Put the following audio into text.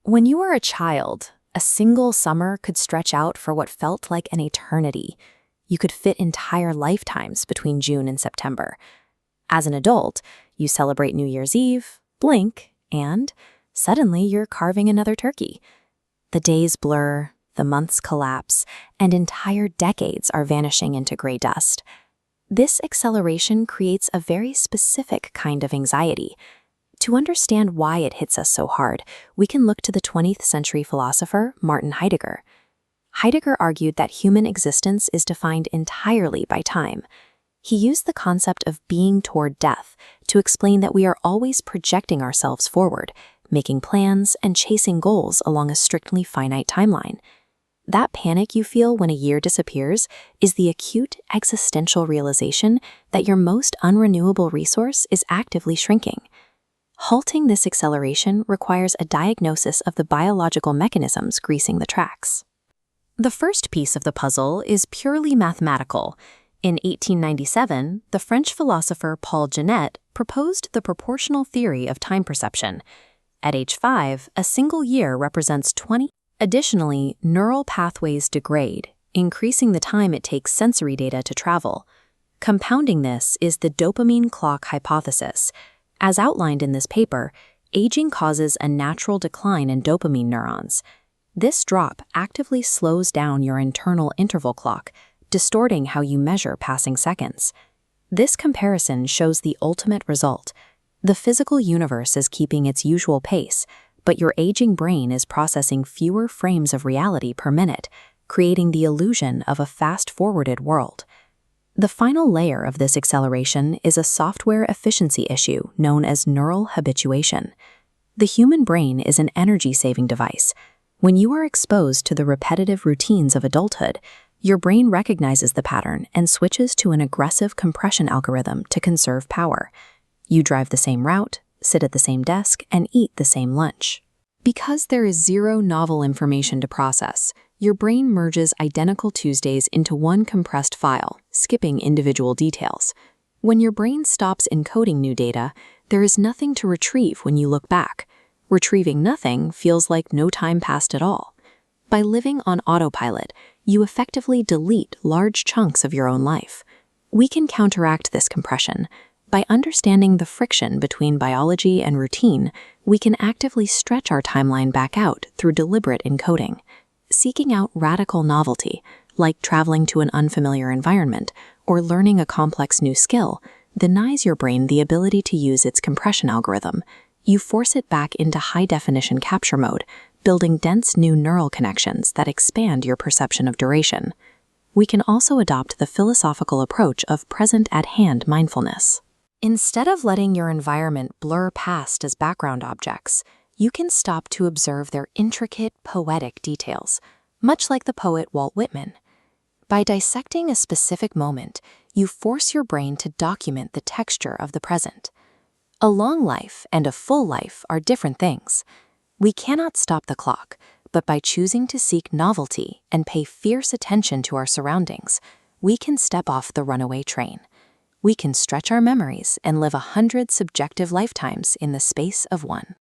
When you were a child, a single summer could stretch out for what felt like an eternity. You could fit entire lifetimes between June and September. As an adult, you celebrate New Year's Eve, blink, and suddenly you're carving another turkey. The days blur, the months collapse, and entire decades are vanishing into gray dust. This acceleration creates a very specific kind of anxiety. To understand why it hits us so hard, we can look to the 20th century philosopher Martin Heidegger. Heidegger argued that human existence is defined entirely by time. He used the concept of being toward death to explain that we are always projecting ourselves forward, making plans and chasing goals along a strictly finite timeline. That panic you feel when a year disappears is the acute existential realization that your most unrenewable resource is actively shrinking. Halting this acceleration requires a diagnosis of the biological mechanisms greasing the tracks. The first piece of the puzzle is purely mathematical. In 1897, the French philosopher Paul Janet proposed the proportional theory of time perception. At age 5, a single year represents 20. Additionally, neural pathways degrade, increasing the time it takes sensory data to travel. Compounding this is the dopamine clock hypothesis. As outlined in this paper, aging causes a natural decline in dopamine neurons. This drop actively slows down your internal interval clock, distorting how you measure passing seconds. This comparison shows the ultimate result. The physical universe is keeping its usual pace, but your aging brain is processing fewer frames of reality per minute, creating the illusion of a fast-forwarded world. The final layer of this acceleration is a software efficiency issue known as neural habituation. The human brain is an energy-saving device. When you are exposed to the repetitive routines of adulthood, your brain recognizes the pattern and switches to an aggressive compression algorithm to conserve power. You drive the same route, sit at the same desk, and eat the same lunch. Because there is zero novel information to process, your brain merges identical Tuesdays into one compressed file, skipping individual details. When your brain stops encoding new data, there is nothing to retrieve when you look back. Retrieving nothing feels like no time passed at all. By living on autopilot, you effectively delete large chunks of your own life. We can counteract this compression. By understanding the friction between biology and routine, we can actively stretch our timeline back out through deliberate encoding. Seeking out radical novelty, like traveling to an unfamiliar environment or learning a complex new skill, denies your brain the ability to use its compression algorithm. You force it back into high-definition capture mode, building dense new neural connections that expand your perception of duration. We can also adopt the philosophical approach of present-at-hand mindfulness. Instead of letting your environment blur past as background objects, you can stop to observe their intricate, poetic details, much like the poet Walt Whitman. By dissecting a specific moment, you force your brain to document the texture of the present. A long life and a full life are different things. We cannot stop the clock, but by choosing to seek novelty and pay fierce attention to our surroundings, we can step off the runaway train. We can stretch our memories and live 100 subjective lifetimes in the space of one.